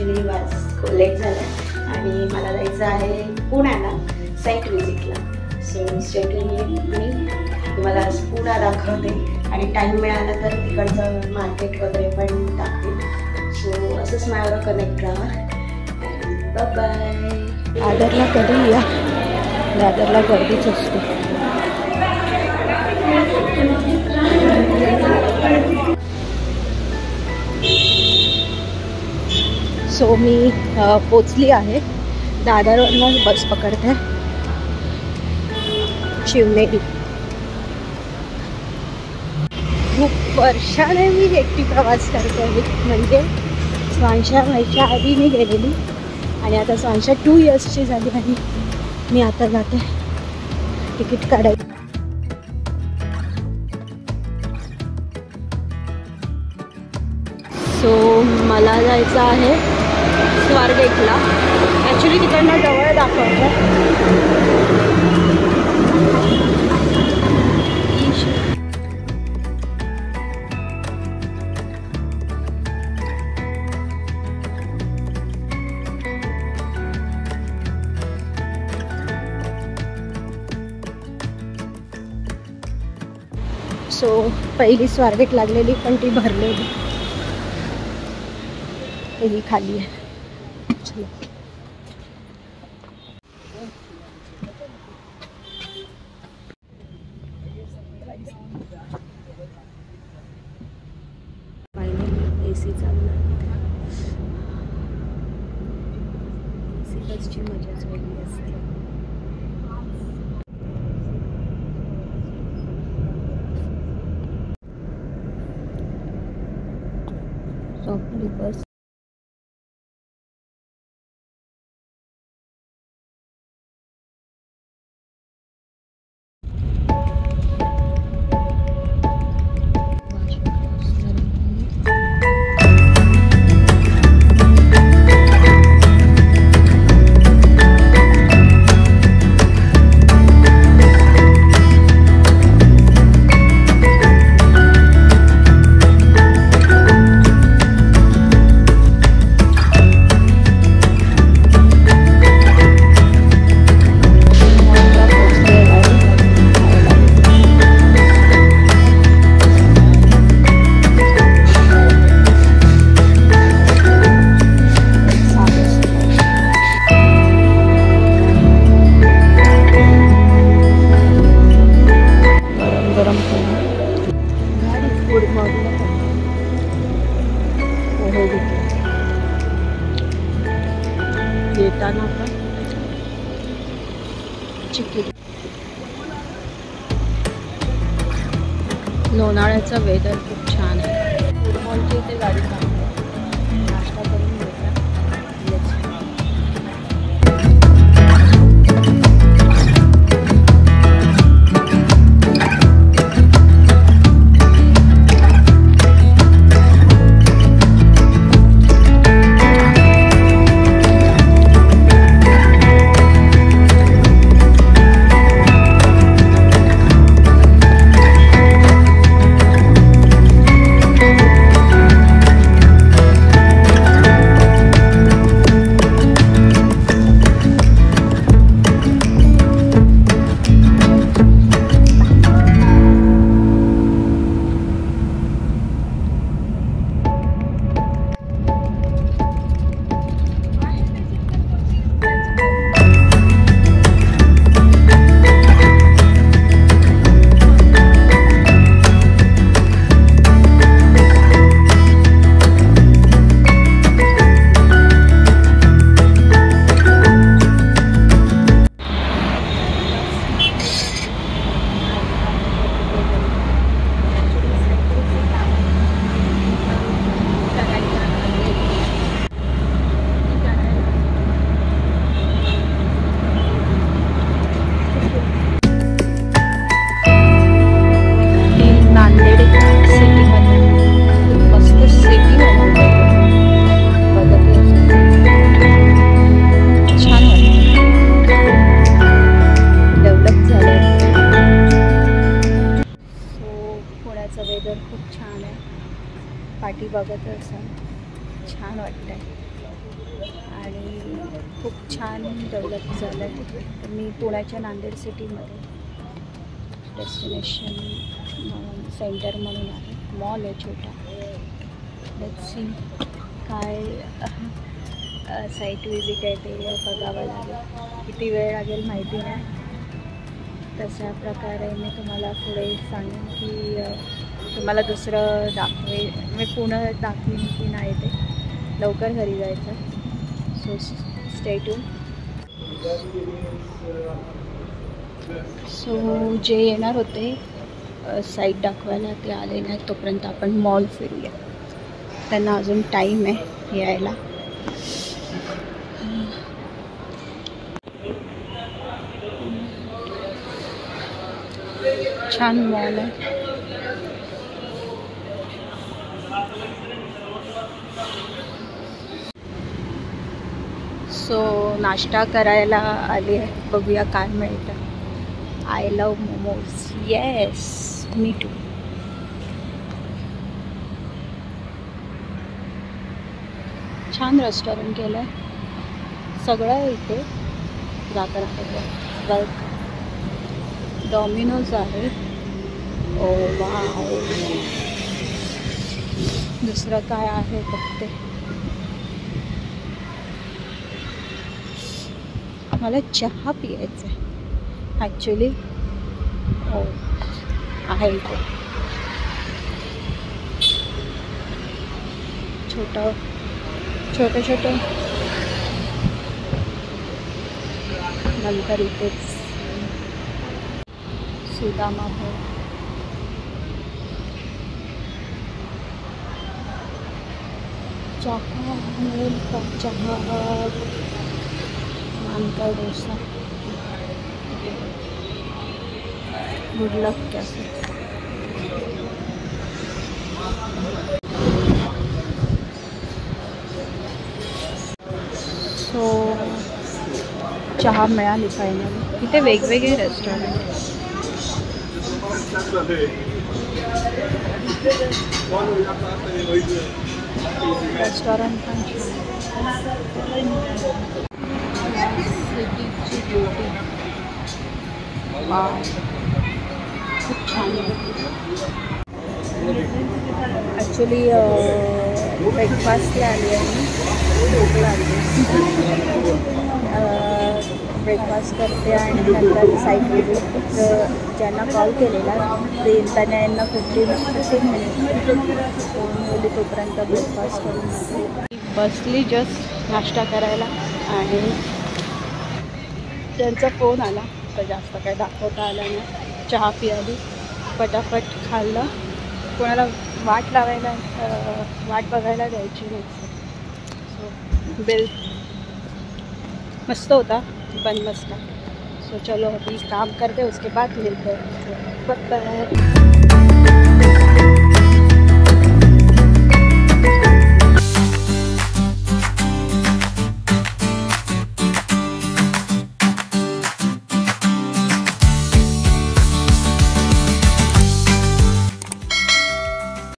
Actually late झालं आणि मला जायचं आहे पुण्याला साईट विजिटला. सो स्टेटली मी तुम्हाला पुणा दाखवते आणि टाईम मिळाला तर तिकडचं मार्केट वगैरे पण दाखवेन. सो असंच माझ्यावर कनेक्ट राहा. बाय. दादरला कधी या, दादरला गर्दीच असते. सो मी पोचली आहे. दादरवरून बस पकडते शिवनेरी. खूप वर्षाने मी एकटी प्रवास करते, म्हणजे स्वांशा व्हायच्या आधी मी गेलेली आणि आता स्वांशा 2 इयर्सची झाली आणि मी आता जाते तिकीट काढायला. सो मला जायचं आहे स्वारगेटला. ॲक्च्युली तिकडनं जवळ दाखवतं. सो पहिली स्वारगेट लागलेली पण ती भरलेली. ही खाली आहे. चलो फायनली AC चालू आहे. AC बसची मजाच वेगळी असते. आपली बस येताना पण चिखली. लोणावळ्याचं वेदर खूप छान आहे. फूड इथे गाडी थांबते, नाश्ता करून घेतला. पाठी बघत असाल, छान वाटतंय. आणि खूप छान डेव्हलप झालं आहे. मी पुण्याच्या नांदेड सिटीमध्ये डेस्टिनेशन सेंटर म्हणून आहे. मॉल आहे छोटा. लेट्स सी काय साईट विजिट आहे ते बघावं लागेल. किती वेळ लागेल माहिती नाही. तशा प्रकारे मी तुम्हाला पुढे सांगेन की तुम्हाला दुसरं मी पुणे दाखवीन की नाही ते. लवकर घरी जायचं. So stay tune. सो जे येणार होते साईट दाखवायला ते आले नाही. तोपर्यंत आपण मॉल फिरूया. त्यांना अजून टाईम आहे यायला. छान मॉल आहे. सो नाश्ता करायला आली आहे. बघूया काय मिळतं. I love momos. येस, मी टू. छान रेस्टॉरंट केलं आहे. सगळं आहे इथे. जाता डॉमिनोज आहे. Oh wow. दुसरं काय आहे बघते. मला चहा पियायचा आहे ॲक्च्युली. हो आहे इथे. छोटं नंतर इथेच सुदामा भोग. चहा मिळेल का? चहा आमका डोसा. गुड लक कॅफे. सो चहा मिळाली फायनली. इथे वेगवेगळे रेस्टॉरंट. रेस्टॉरंट पण सिटीची ब्युटी. खूप छान. ॲक्च्युली ब्रेकफास्टला आली आहे मी. भूक लागली. ब्रेकफास्ट करते आणि नंतर साईट विजिट. ज्यांना कॉल केलेला त्यांना यांना 15 मिनिट मुली तोपर्यंत ब्रेकफास्ट करून बसली जस्ट नाश्ता करायला. आणि त्यांचा फोन आला तर जास्त काय दाखवता आला नाही. चहा पियाली. पटापट खाल्लं. कोणाला वाट बघायला द्यायची नाही. सो बिल मस्त होता पण मस्त. सो चलो अभी काम करते उसके बाद मिलते हैं. बाय.